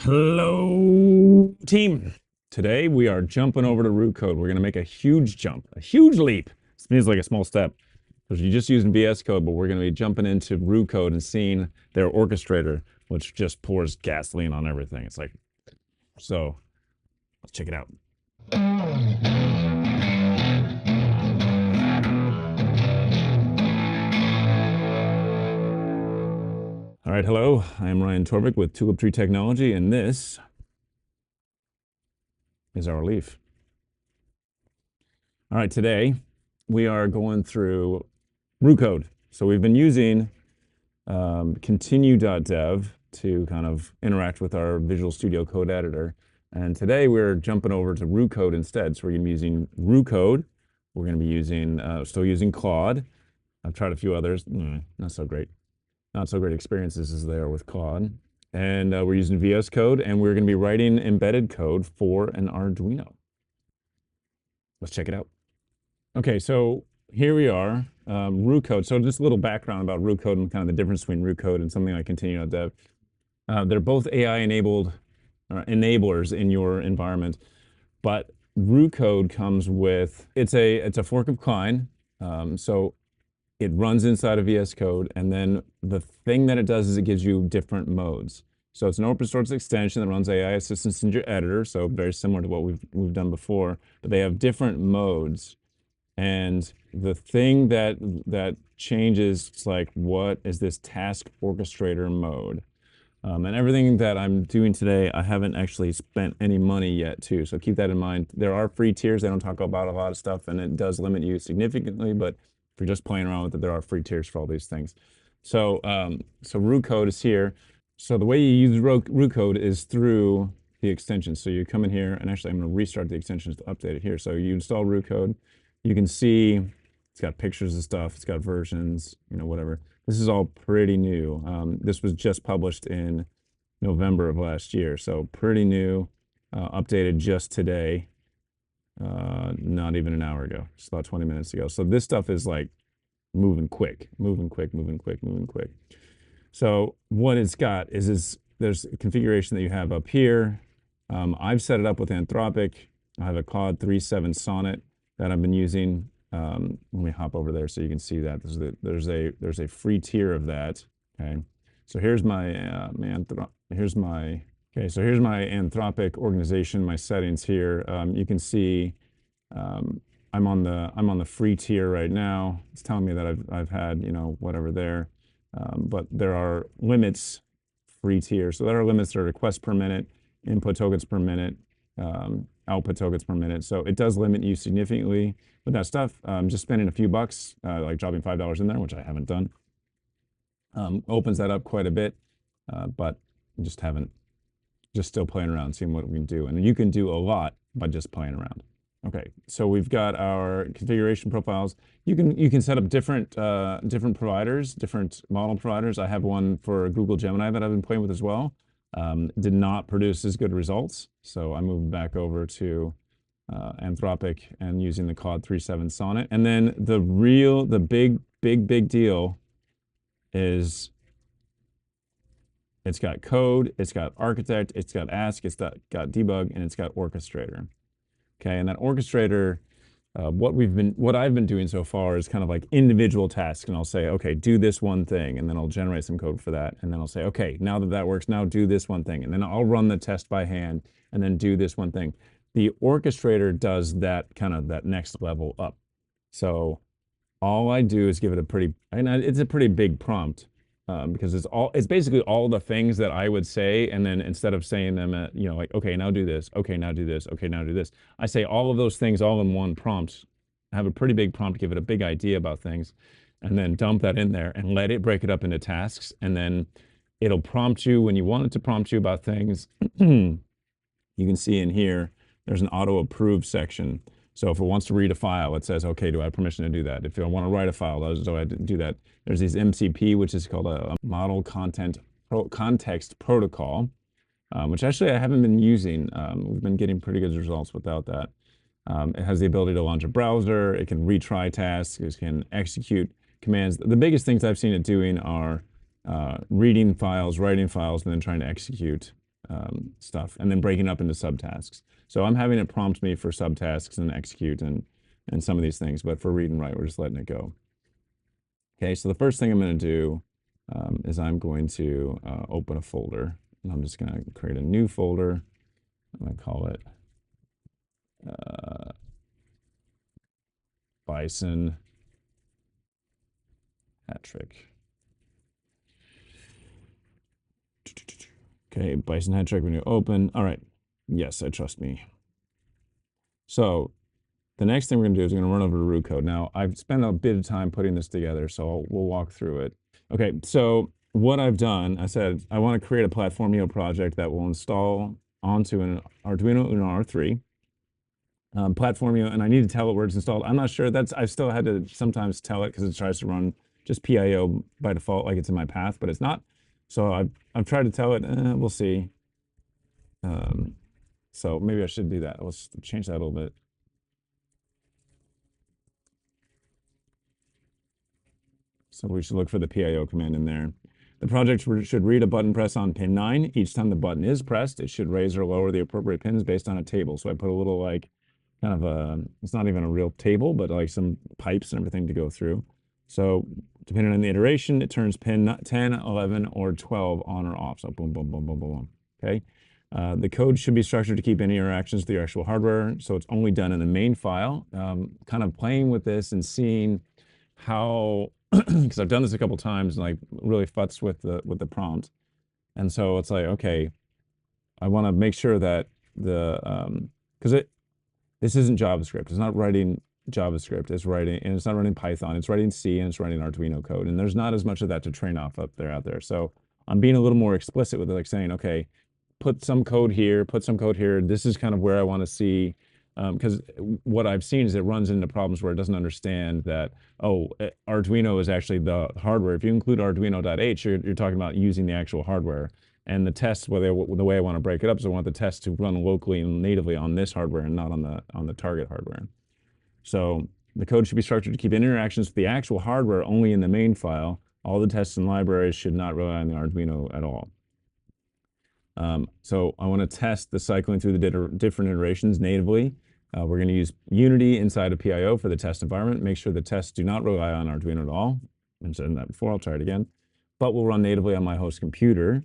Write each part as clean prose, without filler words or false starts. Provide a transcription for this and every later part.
Hello, team. Today we are jumping over to Roo Code. We're going to make a huge jump, a huge leap. This means like a small step because you're just using VS Code, but we're going to be jumping into Roo Code and seeing their orchestrator, which just pours gasoline on everything. It's like, so let's check it out. All right, hello. I am Ryan Torvik with Tulip Tree Technology, and this is our leaf. All right, today we are going through Roo Code. So we've been using continue.dev to kind of interact with our Visual Studio Code editor. And today we're jumping over to Roo Code instead. So we're going to be using Roo Code. We're going to be using, still using Claude. I've tried a few others. Not so great. Not so great experiences as there with Claude. And we're using VS Code, and we're going to be writing embedded code for an Arduino. Let's check it out. Okay, so here we are, Roo Code. So just a little background about Roo Code and kind of the difference between Roo Code and something like continue.dev. They're both AI-enabled enablers in your environment, but Roo Code comes with, it's a fork of Klein. So it runs inside of VS Code, and then the thing that it does is it gives you different modes. So it's an open source extension that runs AI assistance in your editor, so very similar to what we've done before, but they have different modes. And the thing that changes, it's like, what is this task orchestrator mode? And everything that I'm doing today, I haven't actually spent any money yet too. So keep that in mind. There are free tiers. They don't talk about a lot of stuff, and it does limit you significantly, but if you're just playing around with it, there are free tiers for all these things. So, so Roo Code is here. So the way you use Roo Code is through the extensions. So you come in here, and actually I'm going to restart the extensions to update it here. So you install Roo Code. You can see it's got pictures of stuff. It's got versions, you know, whatever. This is all pretty new. This was just published in November of last year. So pretty new, updated just today. Not even an hour ago, just about 20 minutes ago. So this stuff is like moving quick. So what it's got is there's a configuration that you have up here. I've set it up with Anthropic. I have a Claude 3.7 Sonnet that I've been using. Let me hop over there so you can see that. There's a free tier of that. Okay, so here's my here's my Anthropic organization, my settings here. You can see I'm on the free tier right now. It's telling me that I've had, you know, whatever there, but there are limits. Free tier, so there are limits. There are requests per minute, input tokens per minute, output tokens per minute. So it does limit you significantly with that stuff. Just spending a few bucks, like dropping $5 in there, which I haven't done, opens that up quite a bit, but just still playing around, seeing what we can do. And you can do a lot by just playing around. Okay, so we've got our configuration profiles. You can set up different providers, different model providers. I have one for Google Gemini that I've been playing with as well. Did not produce as good results, so I moved back over to Anthropic and using the Claude 3.7 Sonnet. And then the big deal is it's got code, it's got architect, it's got ask, it's got debug, and it's got orchestrator. Okay, and that orchestrator, what I've been doing so far is kind of like individual tasks, and I'll say, okay, do this one thing, and then I'll generate some code for that, and then I'll say, okay, now that works, now do this one thing, and then I'll run the test by hand, and then do this one thing. The orchestrator does that kind of that next level up. So all I do is give it it's a pretty big prompt. Because it's basically all the things that I would say, and then instead of saying them you know, like, okay, now do this, okay, now do this, okay, now do this, I say all of those things all in one prompt. I have a pretty big prompt, give it a big idea about things, and then dump that in there and let it break it up into tasks, and then it'll prompt you when you want it to prompt you about things. You can see in here, there's an auto approve section. So if it wants to read a file, it says, okay, do I have permission to do that? If I want to write a file, do I do that? There's these MCP, which is called a model context protocol, which actually I haven't been using. We've been getting pretty good results without that. It has the ability to launch a browser. It can retry tasks. It can execute commands. The biggest things I've seen it doing are reading files, writing files, and then trying to execute stuff, and then breaking up into subtasks. So I'm having it prompt me for subtasks and execute and some of these things, but for read and write, we're just letting it go. Okay, so the first thing I'm going to do is I'm going to open a folder, and I'm just going to create a new folder. I'm going to call it Bison Hat Trick. Okay, Bison Hat Trick, when you open. All right, yes, I trust me. So the next thing we're going to do is we're going to run over to Roo Code. Now, I've spent a bit of time putting this together, so we'll walk through it. Okay, so what I've done, I said I want to create a platformIo project that will install onto an Arduino Uno R3. platformIo, and I need to tell it where it's installed. I'm not sure. I still had to sometimes tell it because it tries to run just PIO by default, like it's in my path, but it's not. So I've tried to tell it. We'll see. So maybe I should do that. Let's change that a little bit. So we should look for the PIO command in there. The project should read a button press on pin 9. Each time the button is pressed, it should raise or lower the appropriate pins based on a table. So I put a little like kind of a, it's not even a real table, but like some pipes and everything to go through. So depending on the iteration, it turns pin 10, 11, or 12 on or off. So boom, boom, boom, boom, boom. Okay. The code should be structured to keep any interactions with your actual hardware. So it's only done in the main file. Kind of playing with this and seeing how, because I've done this a couple times and like really futzed with the prompt. And so it's like, okay, I want to make sure that because this isn't JavaScript. It's not writing JavaScript. It's writing, and it's not running Python. It's writing C and it's writing Arduino code. And there's not as much of that to train off out there. So I'm being a little more explicit with it, like saying, okay, put some code here, put some code here. This is kind of where I want to see, because what I've seen is it runs into problems where it doesn't understand that, oh, Arduino is actually the hardware. If you include Arduino.h, you're talking about using the actual hardware. And the test, the way I want to break it up is I want the test to run locally and natively on this hardware and not on the target hardware. So the code should be structured to keep interactions with the actual hardware only in the main file. All the tests and libraries should not rely on the Arduino at all. So I want to test the cycling through the different iterations natively. We're going to use Unity inside of PIO for the test environment. Make sure the tests do not rely on Arduino at all. I've said that before. I'll try it again. But will run natively on my host computer.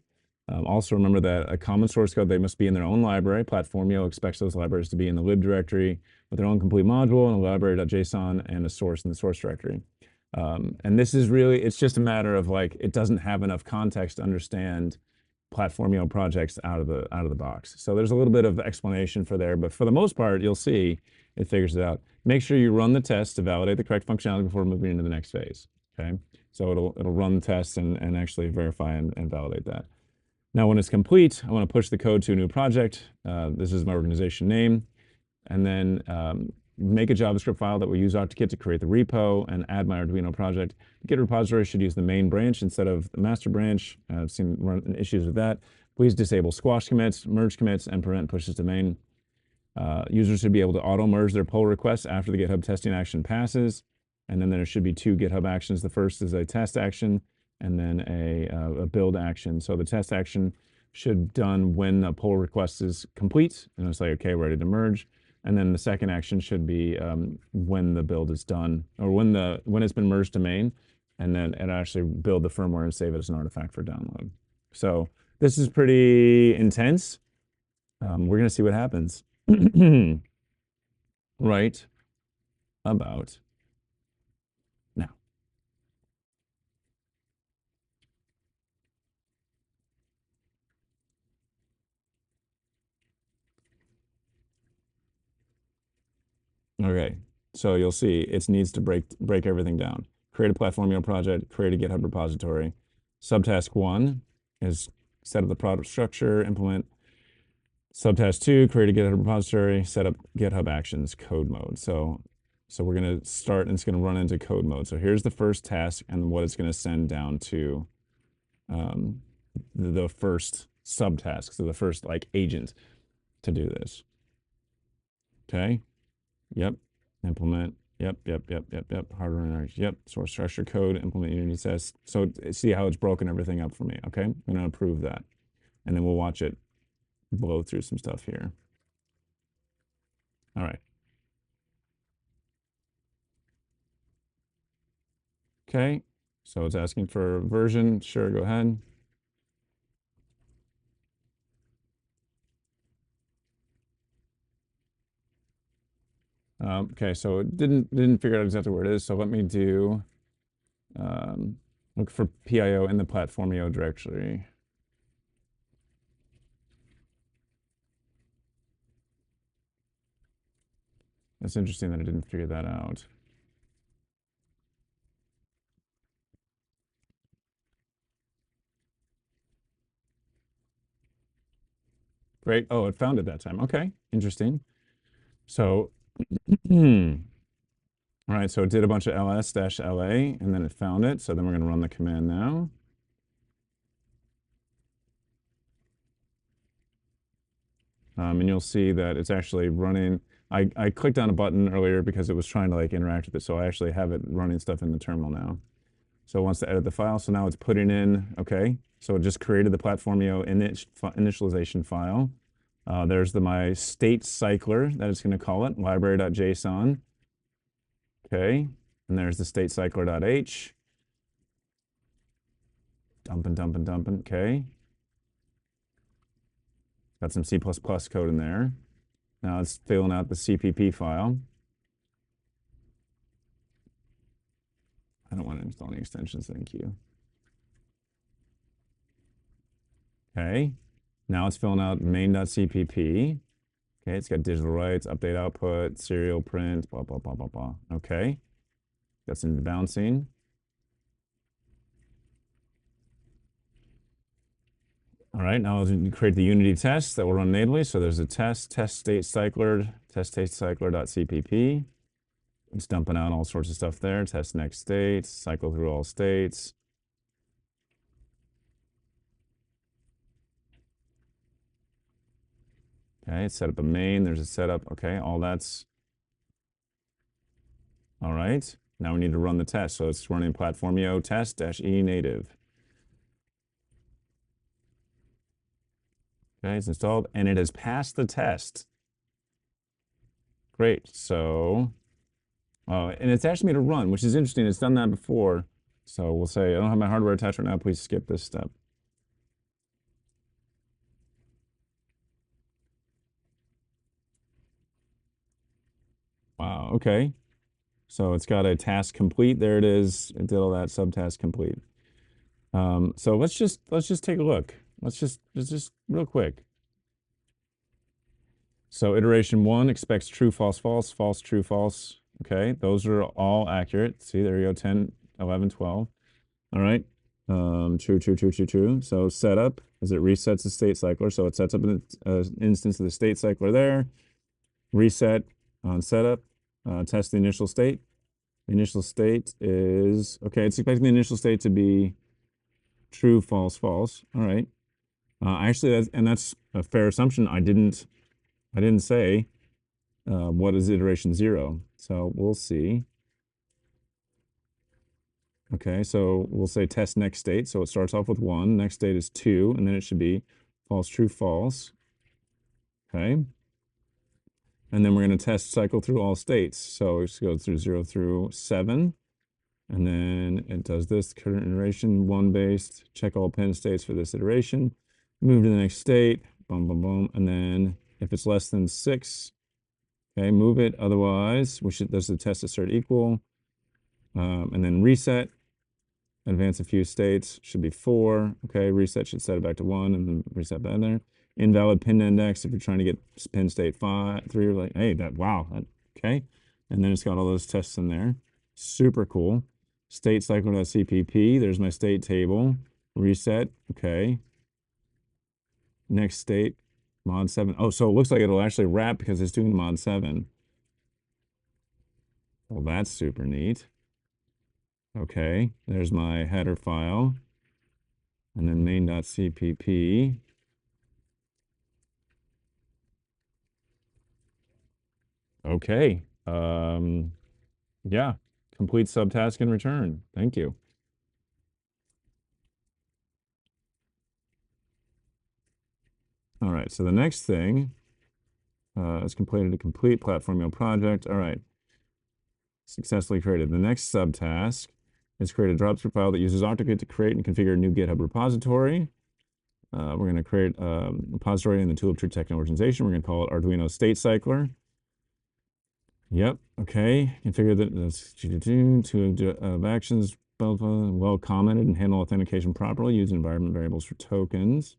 Also remember that a common source code, they must be in their own library. platformIo expects those libraries to be in the lib directory with their own complete module and a library.json and a source in the source directory. And this is really, it's just a matter of like, it doesn't have enough context to understand platformIo projects out of the box. So there's a little bit of explanation for there, but for the most part, you'll see it figures it out. Make sure you run the test to validate the correct functionality before moving into the next phase. Okay, so it'll run the test and actually verify and validate that. Now, when it's complete, I want to push the code to a new project. This is my organization name, and then make a JavaScript file that will use AutoKit to create the repo and add my Arduino project. The Git repository should use the main branch instead of the master branch. I've seen issues with that. Please disable squash commits, merge commits, and prevent pushes to main. Users should be able to auto-merge their pull requests after the GitHub testing action passes. And then there should be 2 GitHub actions. The first is a test action, and then a build action. So the test action should be done when the pull request is complete, and it's like, okay, ready to merge. And then the second action should be when the build is done, or when it's been merged to main, and then it actually build the firmware and save it as an artifact for download. So this is pretty intense. We're gonna see what happens. Right about now. Okay, so you'll see it needs to break everything down. Create a platformIo project, create a GitHub repository. Subtask 1 is set up the product structure, implement. Subtask 2, create a GitHub repository, set up GitHub actions, code mode. So we're going to start, and it's going to run into code mode. So here's the first task and what it's going to send down to the first subtask, so the first like agent to do this. Okay. Yep. Implement. Yep. Hardware. Yep. Source structure code. Implement Unity test. So see how it's broken everything up for me. Okay. I'm going to approve that, and then we'll watch it blow through some stuff here. All right. Okay, so it's asking for a version. Sure, go ahead. Okay, so it didn't figure out exactly where it is. So let me do look for PIO in the platformIo directory. That's interesting that I didn't figure that out. Great. Oh, it found it that time. Okay, interesting. So, all right, so it did a bunch of ls-la, and then it found it. So then we're going to run the command now. And you'll see that it's actually running. I clicked on a button earlier because it was trying to like interact with it. So I actually have it running stuff in the terminal now. So it wants to edit the file. So now it's putting in, okay. So it just created the platformIo initialization file. There's my state cycler that it's going to call it, library.json. Okay. And there's the state cycler.h. Dumping. Okay. Got some C++ code in there. Now it's filling out the CPP file. I don't want to install any extensions, thank you. Okay. Now it's filling out main.cpp. Okay, it's got digital rights, update output, serial print, blah, blah, blah, blah, blah. Okay. Got some bouncing. All right, now I'll create the Unity test that will run natively. So there's a test state cycler, test state cycler.cpp. It's dumping out all sorts of stuff there. Test next state, cycle through all states. Okay, it's set up a main. There's a setup. Okay, all that's all right. Now we need to run the test. So it's running platformIo test-e native. Okay, it's installed and it has passed the test. Great. So, and it's asked me to run, which is interesting. It's done that before. So we'll say, I don't have my hardware attached right now. Please skip this step. Wow. Okay. So it's got a task complete. There it is. It did all that subtask complete. So let's just take a look. Let's just real quick. So iteration 1 expects true, false, false, false, true, false. Okay, those are all accurate. See, there you go, 10, 11, 12. All right, true. So setup, as it resets the state cycler. So it sets up an instance of the state cycler there. Reset on setup, test the initial state. The initial state is, okay, it's expecting the initial state to be true, false, false. All right. Actually, that's a fair assumption. I didn't say what is iteration 0. So we'll see. Okay, so we'll say test next state. So it starts off with 1, next state is 2, and then it should be false, true, false. Okay. And then we're going to test cycle through all states. So it goes through 0 through 7. And then it does this current iteration, 1 based, check all pin states for this iteration, move to the next state, boom, boom, boom. And then if it's less than 6, okay, move it. Otherwise, there's the test assert equal. And then reset, advance a few states, should be 4. Okay, reset should set it back to 1 and then reset back there. Invalid pin index if you're trying to get pin state 5, 3, like, hey, wow, okay. And then it's got all those tests in there. Super cool. State cycler.cpp, there's my state table. Reset, okay. Next state, mod 7. Oh, so it looks like it'll actually wrap because it's doing mod 7. Well, that's super neat. Okay, there's my header file. And then main.cpp. Okay. Yeah, complete subtask and return. Thank you. All right, so the next thing is completed a complete platformIo project. All right, successfully created. The next subtask is create a JavaScript file that uses OctoKit to create and configure a new GitHub repository. We're going to create a repository in the tool of tree detection organization. We're going to call it Arduino State Cycler. Yep. Okay. Configure the two actions well commented and handle authentication properly. Use environment variables for tokens.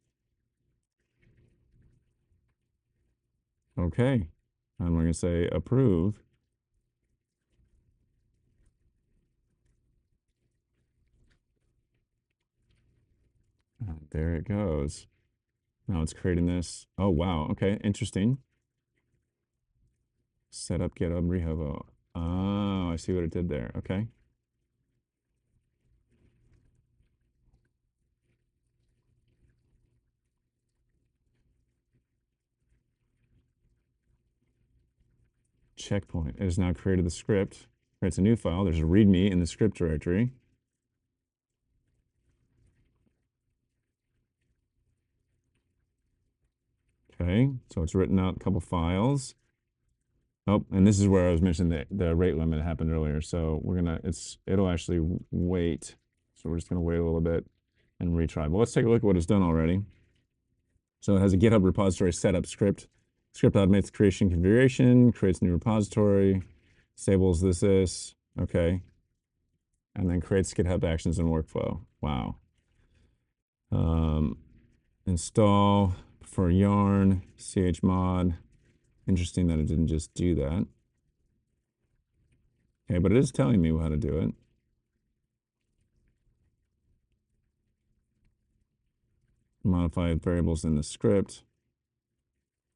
Okay. And we're going to say approve. There it goes. Now it's creating this. Oh, wow. Okay. Interesting. Set up GitHub repo. Oh, I see what it did there. Okay. Checkpoint. It has now created the script. Creates a new file. There's a README in the script directory. Okay, so it's written out a couple files. Oh, and this is where I was mentioning the rate limit happened earlier. So we're gonna, it'll actually wait. So we're just gonna wait a little bit and retry. But let's take a look at what it's done already. So it has a GitHub repository setup script. Script automates creation configuration, creates new repository, disables this, okay. And then creates GitHub actions and workflow. Wow. Install for yarn, chmod. Interesting that it didn't just do that. Okay, but it is telling me how to do it. Modify variables in the script.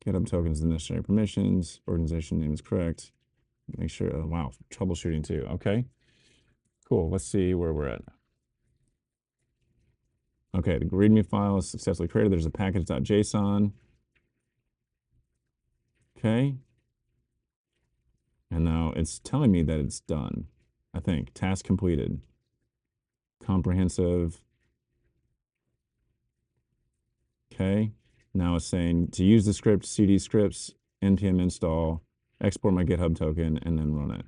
GitHub tokens and necessary permissions. Organization name is correct. Make sure, oh, wow, troubleshooting too. Okay, cool. Let's see where we're at. Okay, the README file is successfully created. There's a package.json. Okay. And now it's telling me that it's done. I think. Task completed. Comprehensive. Okay. Now it's saying to use the script, cd scripts, npm install, export my GitHub token, and then run it.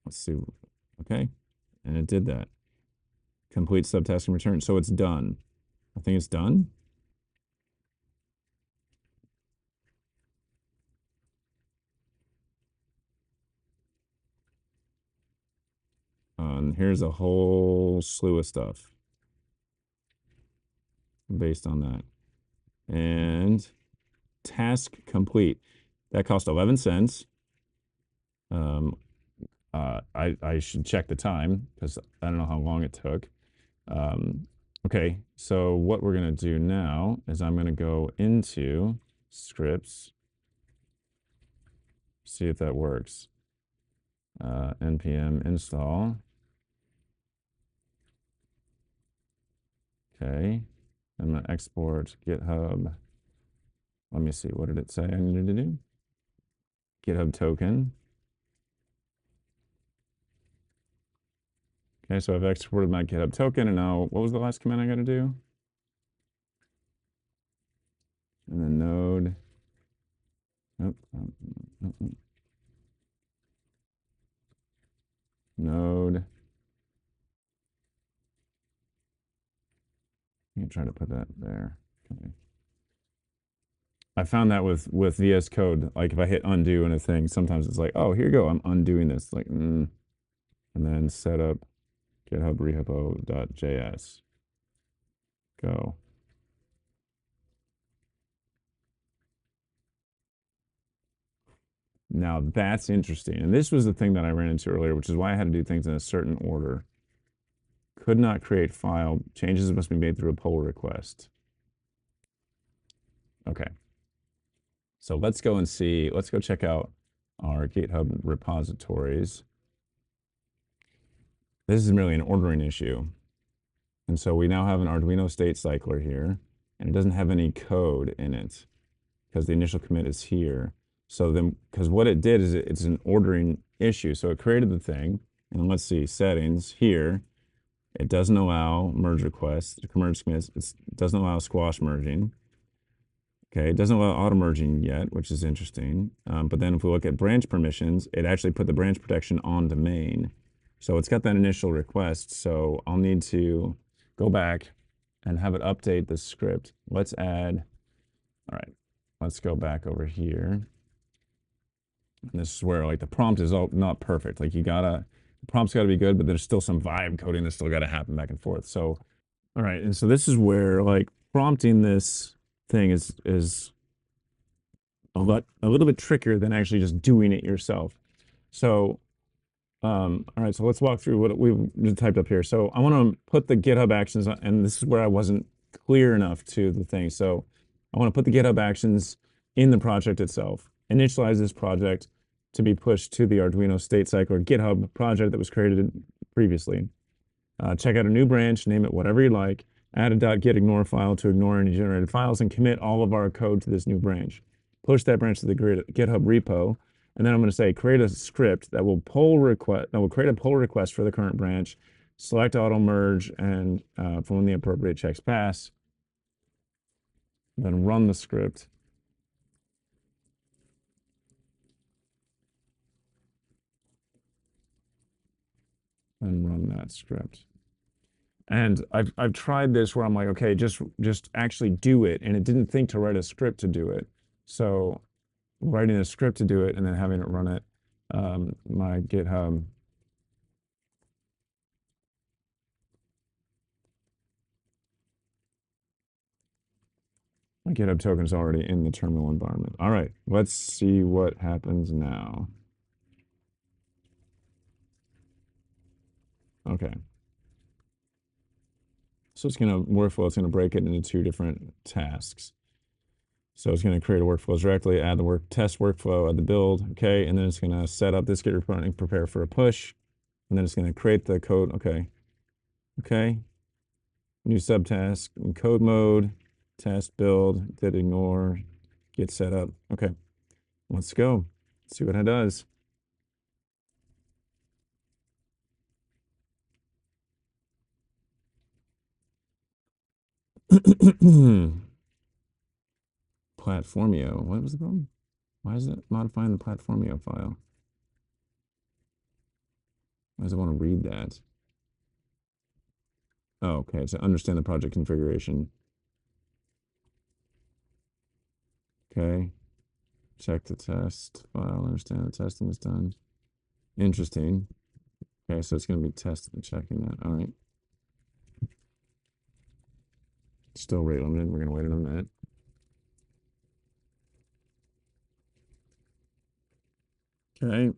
Let's see. Okay. And it did that. Complete subtask and return. So it's done. I think it's done. Here's a whole slew of stuff based on that. And task complete. That cost 11 cents. I should check the time because I don't know how long it took. Okay, so what we're going to do now is I'm going to go into scripts, see if that works. npm install. Okay, I'm going to export GitHub. Let me see, what did it say I needed to do? GitHub token. Okay, so I've exported my GitHub token, and now what was the last command I got to do? And then node. Node. I'm gonna try to put that there. Okay. I found that with VS Code, like if I hit undo in a thing, sometimes it's like, oh, here you go, I'm undoing this. Like, and then set up GitHub repo.js. Go. Now that's interesting. And this was the thing that I ran into earlier, which is why I had to do things in a certain order. Could not create file. Changes must be made through a pull request. Okay. So let's go and see, let's go check out our GitHub repositories. This is merely an ordering issue. And so we now have an Arduino state cycler here, and it doesn't have any code in it because the initial commit is here. So then, because what it did is it's an ordering issue. So it created the thing, and let's see, settings here. It doesn't allow merge requests, merge commits. It doesn't allow squash merging. Okay, it doesn't allow auto merging yet, which is interesting. But then if we look at branch permissions, it actually put the branch protection on the main. So it's got that initial request. So I'll need to go back and have it update the script. Let's add, all right, let's go back over here. And this is where like the prompt is all not perfect. Like the prompt's gotta be good, but there's still some vibe coding that's still gotta happen back and forth. So, all right, and so this is where like prompting this thing is a little bit trickier than actually just doing it yourself. So, all right, so let's walk through what we've typed up here. So I want to put the GitHub actions, and this is where I wasn't clear enough to the thing. So I want to put the GitHub actions in the project itself, initialize this project to be pushed to the Arduino state cycler GitHub project that was created previously. Check out a new branch, name it whatever you like, add a .gitignore file to ignore any generated files, and commit all of our code to this new branch. Push that branch to the GitHub repo, and then I'm going to say create a script that will create a pull request for the current branch, select auto merge, and from when the appropriate checks pass, then run the script. And run that script. And I've tried this where I'm like, okay, just actually do it, and it didn't think to write a script to do it. So writing a script to do it and then having it run it, my GitHub. My GitHub token is already in the terminal environment. All right, let's see what happens now. Okay. So it's going to workflow, it's going to break it into two different tasks. So it's going to create a workflow directly, add the test workflow, add the build, okay, and then it's going to set up this Git repo and prepare for a push, and then it's going to create the code, okay, new subtask in code mode, test build, did ignore, get set up, okay, let's go, see what it does. platformIo, what was the problem? Why is it modifying the platformIo file? Why does it want to read that? Oh, okay, so understand the project configuration. Okay, check the test file, understand the testing is done. Interesting. Okay, so it's going to be testing and checking that. All right. Still rate limited. We're going to wait a minute. Okay.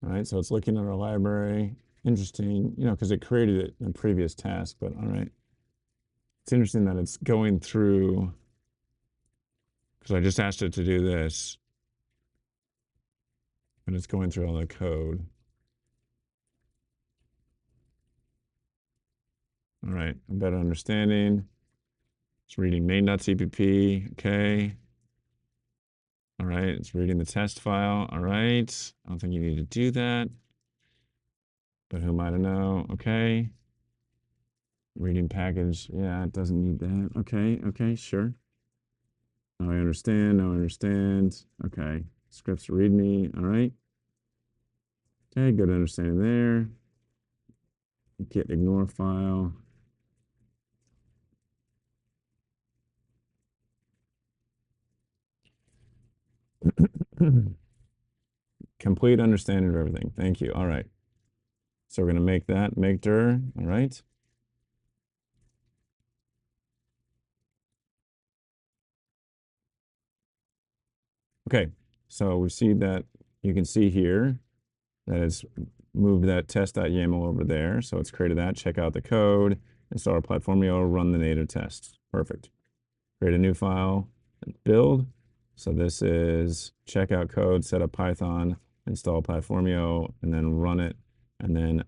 All right, so it's looking at our library. Interesting, you know, because it created it in a previous task, but all right. It's interesting that it's going through, because I just asked it to do this, and it's going through all the code. All right, a better understanding. It's reading main.cpp, okay. All right, it's reading the test file. All right, I don't think you need to do that, but who am I to know? Okay. Reading package, yeah, it doesn't need that. Okay, sure. Now I understand. Okay, scripts readme, all right. Okay, good understanding there. Git ignore file. Complete understanding of everything. Thank you. All right. So we're going to make that, make dir, all right. Okay, so we see that, you can see here that it's moved that test.yaml over there. So it's created that, check out the code, install our platformIo, run the native tests. Perfect. Create a new file, build. So this is checkout code, set up Python, install platformIo, and then run it, and then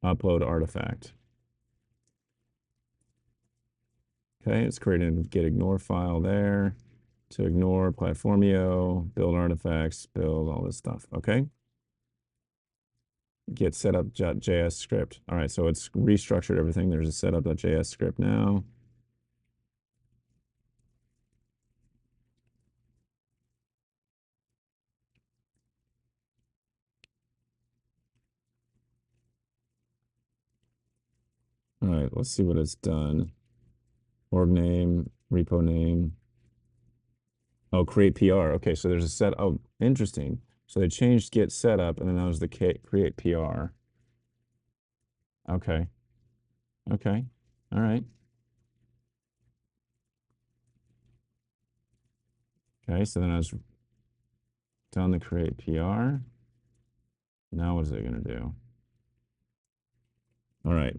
upload artifact. Okay, it's creating a git ignore file there to ignore platformIo, build artifacts, build all this stuff. Okay. Git setup.js script. All right, so it's restructured everything. There's a setup.js script now. All right, let's see what it's done. Org name, repo name. Oh, create PR. Okay, so there's a set. Oh, interesting. So they changed git setup, and then that was the create PR. Okay. Okay. All right. Okay, so then I was done the create PR. Now what is it going to do? All right.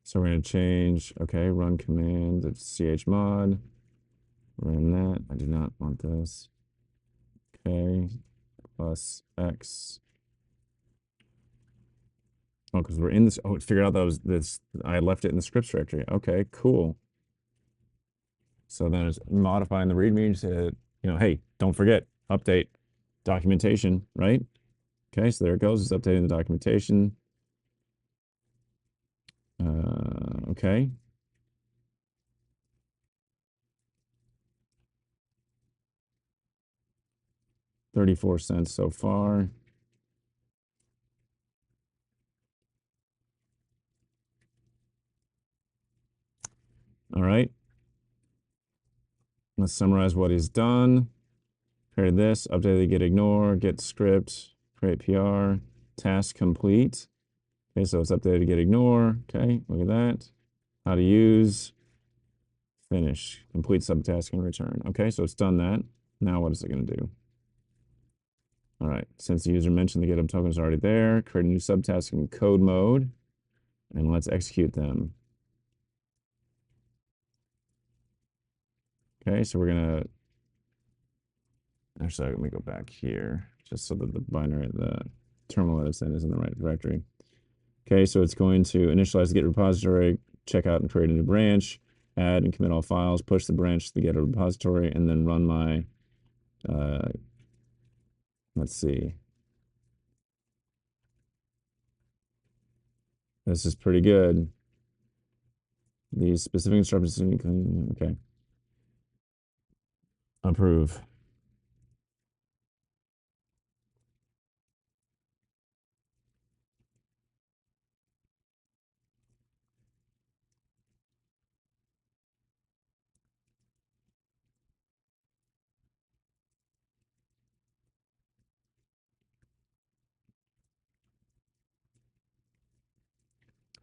So we're going to change, okay, run command, it's chmod. Run that. I do not want this. Okay. Plus X. Oh, because we're in this. Oh, it figured out that was this. I left it in the scripts directory. Okay, cool. So then it's modifying the README to, hey, don't forget, update documentation, right? Okay, so there it goes. It's updating the documentation. Okay. 34 cents so far. All right. Let's summarize what he's done. Created this, updated the git ignore, git script, create PR, task complete. Okay, so it's updated to git ignore. Okay, look at that. How to use, finish, complete subtask and return. Okay, so it's done that. Now what is it going to do? All right, since the user mentioned the GitHub token is already there, create a new subtask in code mode, and let's execute them. Okay, so we're going to, actually, let me go back here, just so that the binary, the terminal that it's in is in the right directory. Okay, so it's going to initialize the Git repository, check out and create a new branch, add and commit all files, push the branch to the Git repository, and then run my, let's see. This is pretty good. These specific instructions, okay. Approve.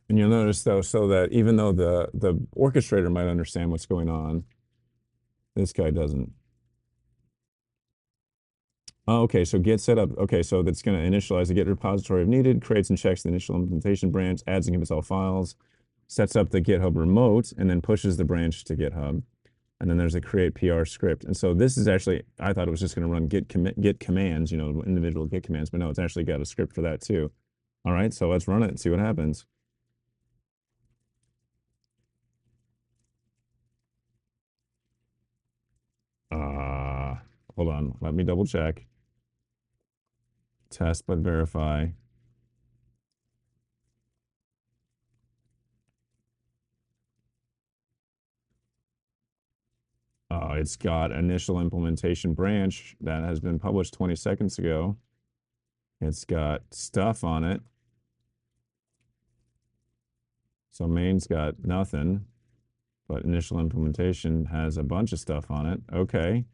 And you'll notice though, so that even though the orchestrator might understand what's going on, this guy doesn't. Oh, okay, so Git setup. Okay, so that's going to initialize the Git repository if needed, creates and checks the initial implementation branch, adds and commits all files, sets up the GitHub remote, and then pushes the branch to GitHub. And then there's a create PR script. And so this is actually, I thought it was just going to run git commands, individual git commands, but no, it's actually got a script for that too. All right, so let's run it and see what happens. Hold on, let me double check. Test but verify. It's got initial implementation branch that has been published 20 seconds ago. It's got stuff on it. So main's got nothing, but initial implementation has a bunch of stuff on it. Okay,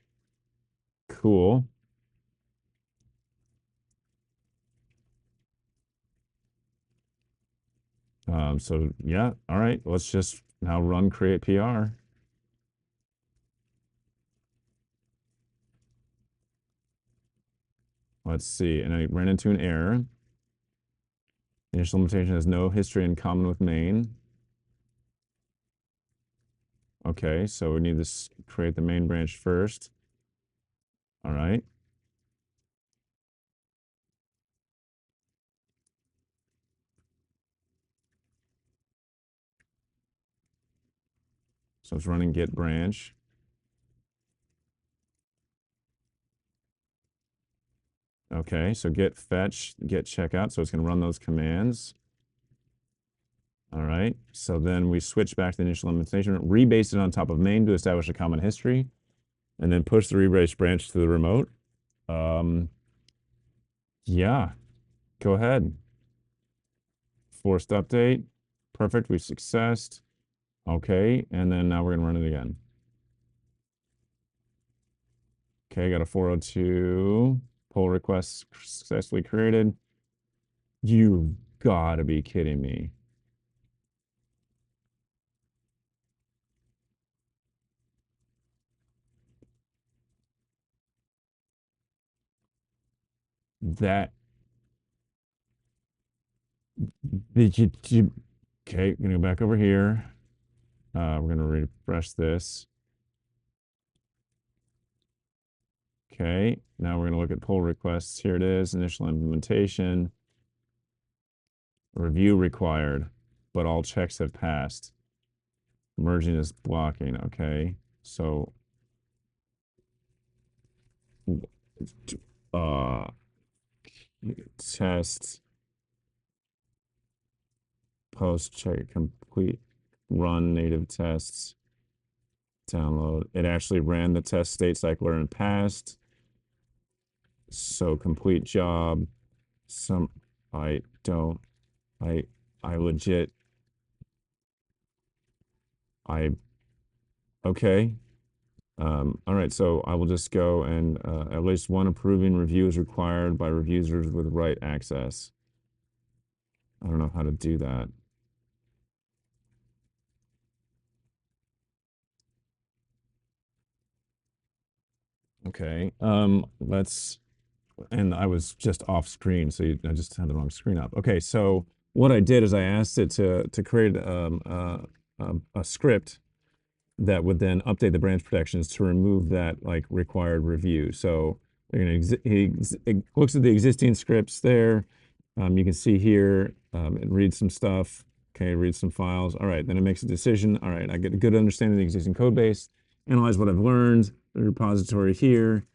cool. So yeah, all right, let's just now run create PR. Let's see, and I ran into an error. Initial implementation has no history in common with main. Okay, so we need to create the main branch first. All right. So it's running git branch. Okay, so git fetch, git checkout. So it's going to run those commands. All right. So then we switch back to the initial implementation, rebase it on top of main to establish a common history, and then push the rebase branch to the remote. Yeah, go ahead. Forced update. Perfect. We've successed. Okay. And then now we're going to run it again. Okay. Got a 402. Pull request successfully created. You gotta be kidding me. That did you okay, we're gonna go back over here. We're gonna refresh this. Okay, now we're gonna look at pull requests. Here it is, initial implementation. Review required, but all checks have passed. Merging is blocking. Okay, so uh test post check complete run native tests download. It actually ran the test state cycler and passed. So complete job. Some I don't I I legit I okay. All right, so I will just go and at least one approving review is required by reviewers with right access. I don't know how to do that. Okay. Let's and I was just off screen, so I just had the wrong screen up. Okay, so what I did is I asked it to create a script that would then update the branch protections to remove that like required review. So it looks at the existing scripts there. You can see here, it reads some stuff. Okay, reads some files. All right, then it makes a decision. All right, I get a good understanding of the existing code base, analyze what I've learned, the repository here,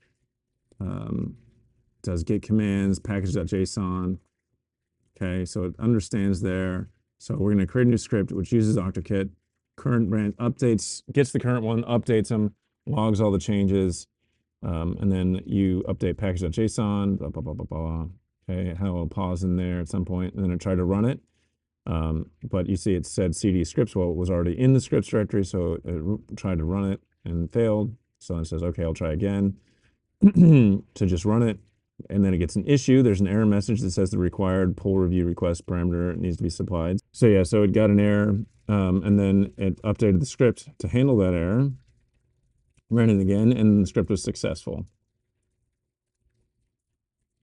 does git commands, package.json. Okay, so it understands there. So we're going to create a new script which uses OctoKit. Current branch updates, gets the current one, updates them, logs all the changes, and then you update package.json, blah, blah, blah, blah, blah. Okay, I'll pause in there at some point, and then I try to run it. But you see it said CD scripts. Well, it was already in the scripts directory, so it tried to run it and failed. So it says, okay, I'll try again to just run it. And then it gets an issue. There's an error message that says the required pull review request parameter needs to be supplied. So yeah, so it got an error, and then it updated the script to handle that error, ran it again, and the script was successful.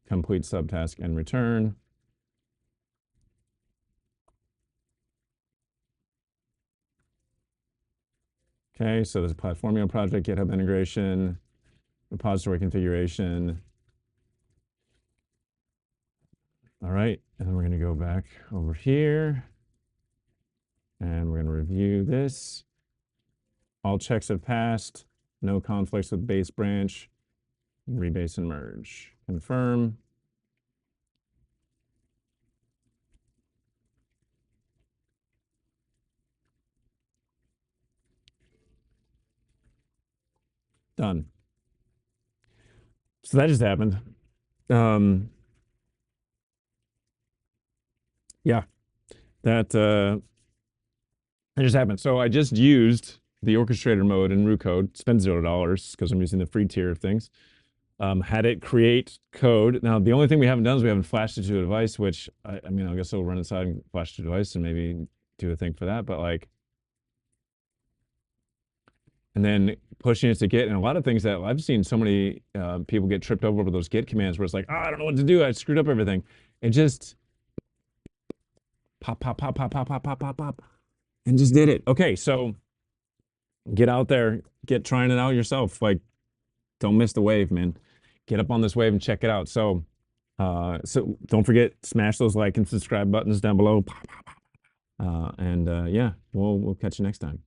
Complete subtask and return. Okay, so there's a platformIo project, GitHub integration, repository configuration. All right, and then we're going to go back over here, and we're going to review this. All checks have passed. No conflicts with base branch. Rebase and merge. Confirm. Done. So that just happened. Yeah, that just happened. So I just used the orchestrator mode in Roo Code, spent $0 because I'm using the free tier of things. Had it create code. Now, the only thing we haven't done is we haven't flashed it to a device, which I mean, I guess I'll run inside and flash to a device and maybe do a thing for that. But like, and then pushing it to Git, and a lot of things that I've seen so many people get tripped over those Git commands where it's like, oh, I don't know what to do. I screwed up everything. And just pop, pop, pop, pop, pop, pop, pop, pop, pop, and just did it. Okay, so get out there, get trying it out yourself. Like, don't miss the wave, man. Get up on this wave and check it out. So don't forget, smash those like and subscribe buttons down below. And yeah, we'll catch you next time.